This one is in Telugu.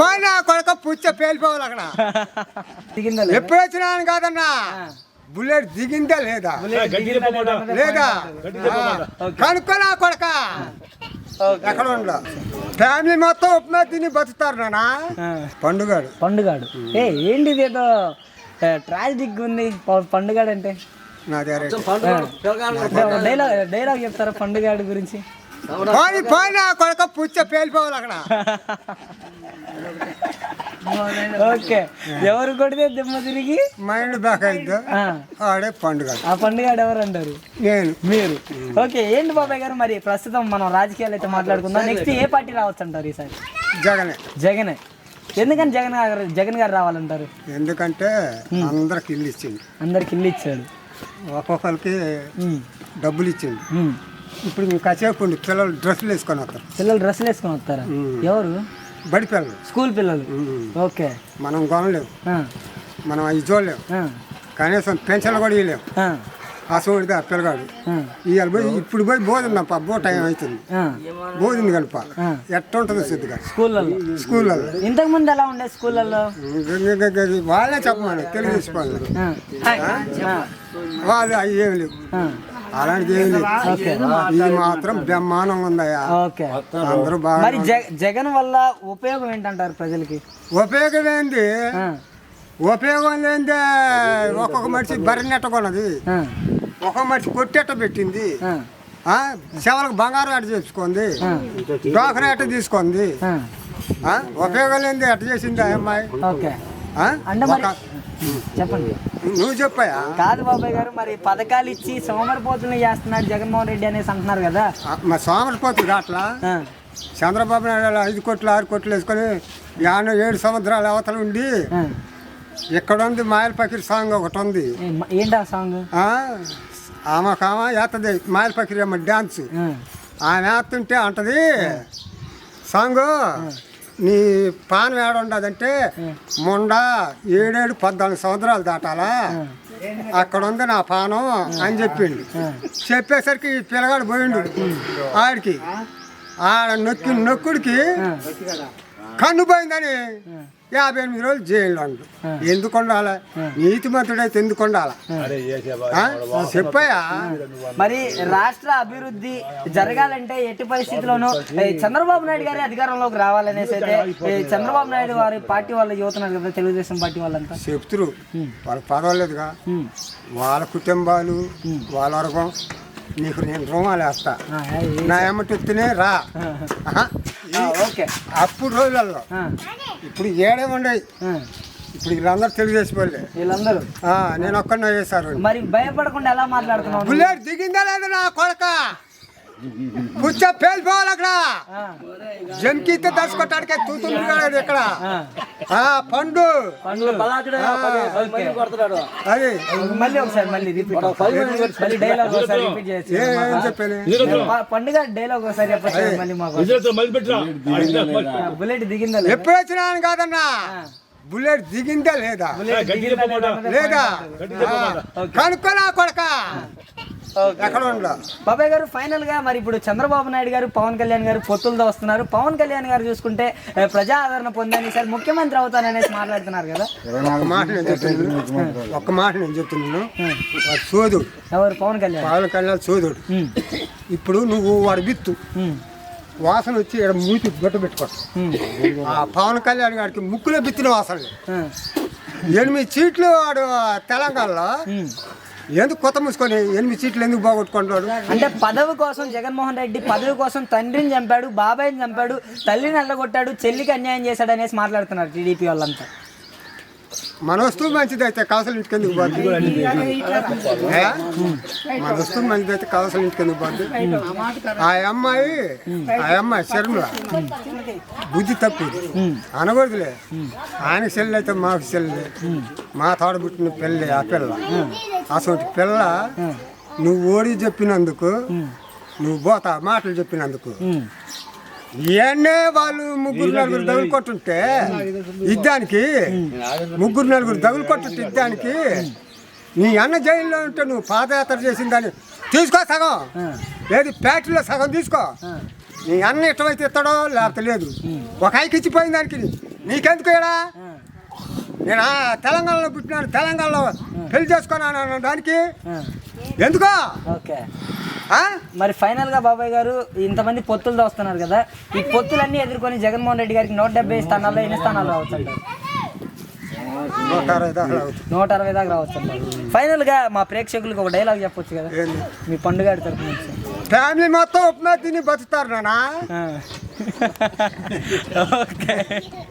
పోయినా కొడుక పుచ్చ పేలిపోవాలి అక్కడ. ఎప్పుడు వచ్చినా కాదన్నా, బుల్లెట్ దిగిందా లేదా లేదా కనుక్కోనా కొడక. ఎక్కడ ఉండ ఫ్యామిలీ మొత్తం ఉప్మా తిని బతుకుతారు నాన్న. పండుగాడు ఏంటిది ఏదో ట్రాజిక్ ఉంది పండుగాడు అంటే. డైలాగ్ చెప్తారా పండుగాడు గురించి? పోయినా కొడక పుచ్చ పేలిపోవాలి అక్కడ. ఓకే, ఎవరు కొడితే దెమ్మ తిరిగి మైండ్ బ్యాక్ అయితే ఆడే పండుగ. ఆ పండుగాడు ఎవరు అంటారు? నేను. మీరు. ఓకే, ఏంటి బాబాయ్ గారు మరి ప్రస్తుతం మనం రాజకీయాలు అయితే మాట్లాడుకుందాం. నెక్స్ట్ ఏ పార్టీ రావచ్చు అంటారు ఈసారి? జగనే. ఎందుకని జగన్ గారు రావాలంటారు? ఎందుకంటే అందరికి ఇల్లు ఇచ్చింది. ఒక్కొక్కరికి డబ్బులు ఇచ్చింది. ఇప్పుడు మీకు కసేపు పిల్లలు డ్రెస్సులు వేసుకొని వస్తారా? ఎవరు? బడి పిల్లలు, స్కూల్ పిల్లలు. ఓకే, మనం కొనలేము, మనం అవి చూడలేము, కనీసం పెన్షన్లు కూడా ఇవ్వలేము. ఆ చూడితే ఆ పిల్లగాడు ఇవాళ పోయి ఇప్పుడు పోయి భోజనం అబ్బో టైం అవుతుంది, భోజనం కనుప ఎట్ట ఉంటుంది సిద్ధిగా స్కూళ్ళల్లో. ఇంతకు ముందు ఎలా ఉండే స్కూళ్ళల్లో? వాళ్ళే చెప్పమని తెలుగుదేశం వాళ్ళు, వాళ్ళు అవి ఏమి లేవు, అలాంటిది ఏమి లేదు. ఇది మాత్రం బ్రహ్మాండంగా ఉందయ్యా. అందరూ బాగా. మరి జగన్ వల్ల ఉపయోగం ఏంటంటారు ప్రజలకి? ఉపయోగం ఏంది? ఒక్కొక్క మనిషి బరినెట్ట కొన్నది, ఒక్కొక్క మనిషి కొట్టెట్ట పెట్టింది, శవలకు బంగారం ఎట్ట చేసుకుంది, డోకరా ఎట్ట తీసుకుంది. ఉపయోగం లేని ఎట్ట చేసింది ఆ అమ్మాయి? చెప్పండి, నువ్వు చెప్పాయా? కాదు బాబాయ్ గారు, మరి పథకాలు ఇచ్చి సోమరిపోతులు చేస్తున్నాడు జగన్మోహన్ రెడ్డి అనేసి అంటున్నారు కదా. మరి సోమరిపోతులు అట్లా చంద్రబాబు నాయుడు 5 కోట్లు 6 కోట్లు వేసుకొని 7 సంవత్సరాల అవతల ఉండి ఇక్కడ ఉంది మాయల పకిరి సాంగ్ ఒకటి ఉంది. ఏంటా సాంగ్? ఆమె వేస్తుంది మాయల పకిరి అమ్మ డ్యాన్స్. ఆమె వేస్తుంటే అంటది సాంగ్, నీ పానం ఏడ ఉండదంటే మొండ 7-14 సంవత్సరాలు దాటాలా, అక్కడ ఉంది నా పానం అని చెప్పిండు. చెప్పేసరికి పిల్లగాడు పోయిండు ఆడికి, ఆడ నొక్కుడికి కన్ను పోయిందని 58 రోజులు జైల్లో ఉండు. ఎందుకు ఉండాలి? నీతిమంతుడైతే ఎందుకు ఉండాలి? చెప్పాయా? మరి రాష్ట్ర అభివృద్ధి జరగాలంటే ఎట్టి పరిస్థితుల్లోనూ చంద్రబాబు నాయుడు గారి అధికారంలోకి రావాలనేసి అయితే చంద్రబాబు నాయుడు వారి పార్టీ వాళ్ళ యువతున్నారు కదా, తెలుగుదేశం పార్టీ వాళ్ళంతా చెప్తురు. వాళ్ళకి పర్వాలేదుగా, వాళ్ళ కుటుంబాలు వాళ్ళ వర్గం. నీకు నేను రుణాలు వేస్తా, నా ఎమ్మటినే రా. అప్పుడు రోజులలో ఇప్పుడు ఏడే ఉండేవి, ఇప్పుడు వీళ్ళందరూ తెలుగుదేశం వాళ్ళే. వీళ్ళందరూ నేను ఒక్కడనే వేశారు. మరి భయపడకుండా ఎలా మాట్లాడుతున్నావు? బుల్లెట్ దిగిందా లేదా నా కొడక, పుచ్చ పేలిపోవాలి అక్కడ. జంకీతో దర్శకొట్టాడికే తూతుంది ఇక్కడ. పండు అది మళ్ళీ ఒకసారి పండుగ డైలాగ్ ఒకసారి బుల్లెట్ దిగిందా? ఎప్పుడు వచ్చినా కాదన్నా, బుల్లెట్ దిగిందా లేదా లేదా కనుక్కోనా కొడక. బాబాయ్ గారు, ఫైనల్ గా మరి ఇప్పుడు చంద్రబాబు నాయుడు గారు పవన్ కళ్యాణ్ గారు పొత్తులతో వస్తున్నారు. పవన్ కళ్యాణ్ గారు చూసుకుంటే ప్రజా ఆదరణ పొందని సార్ ముఖ్యమంత్రి అవుతాననేసి మాట్లాడుతున్నారు కదా. ఒక్క మాట నేను చెప్తున్నాను, సోదుడు ఎవరు? పవన్ కళ్యాణ్ సోదుడు. ఇప్పుడు నువ్వు వాడు బిత్తు వాసన వచ్చి ఇక్కడ మూతి గొట్ట పెట్టుకో. ఆ పవన్ కళ్యాణ్ గారికి ముక్కులో బిత్తిన వాసన 8 సీట్లు వాడు తెలంగాణలో. ఎందుకు కొత్త మూసుకొని 8 సీట్లు ఎందుకు బాగొట్టుకుంటాడు? అంటే పదవి కోసం, జగన్మోహన్ రెడ్డి పదవి కోసం తండ్రిని చంపాడు, బాబాయిని చంపాడు, తల్లిని అల్లగొట్టాడు, చెల్లికి అన్యాయం చేశాడు అనేసి మాట్లాడుతున్నారు టీడీపీ వాళ్ళంతా. మన వస్తువు మంచిదైతే కావలసిన ఇంటికి ఎందుకు పోద్ది? మన వస్తువు మంచిదైతే కావలసిన ఇంటికి ఎందుకు పోద్ది? ఆ అమ్మాయి శర్మ బుద్ధి తప్పింది అనకూడదులే. ఆయనకి చెల్లి అయితే మాకు చెల్లి, మా తోడ పుట్టిన పిల్ల ఆ పిల్ల. అసలు పిల్ల నువ్వు ఓడి చెప్పినందుకు, నువ్వు పోతా మాటలు చెప్పినందుకు ఇవన్నీ వాళ్ళు 3-4 దగులు కొట్టుంటే ఇద్దానికి, 3-4 దగులు కొట్టుంటే ఇద్దానికి, నీ అన్న జైల్లో ఉంటే నువ్వు పాదయాత్ర చేసిన దాన్ని తీసుకో సగం, ఏది ఫ్యాక్టరీలో సగం తీసుకో, నీ అన్న ఇష్టమైతే ఇస్తాడో లేకపోతే లేదు. ఒక ఐకి ఇచ్చిపోయిన దానికి నీకెందుకు ఇక్కడ నేను తెలంగాణలో పుట్టినాను, తెలంగాణలో పెళ్లి చేసుకున్నాను అన్న దానికి ఎందుకో. ఓకే, మరి ఫైనల్ గా బాబాయ్ గారు ఇంతమంది పొత్తులతో వస్తున్నారు కదా, ఈ పొత్తులన్నీ ఎదుర్కొని జగన్మోహన్ రెడ్డి గారికి 170 స్థానాల్లో ఎన్ని స్థానాలు రావచ్చు అంటారు? 160 దాకా రావచ్చు అంటారు. ఫైనల్ గా మా ప్రేక్షకులకు ఒక డైలాగ్ చెప్పొచ్చు కదా మీ పండుగ తరపు నుంచి. ఫ్యామిలీ మొత్తం ఉప్మా తిని బతుకుతారు నాన్న. ఓకే.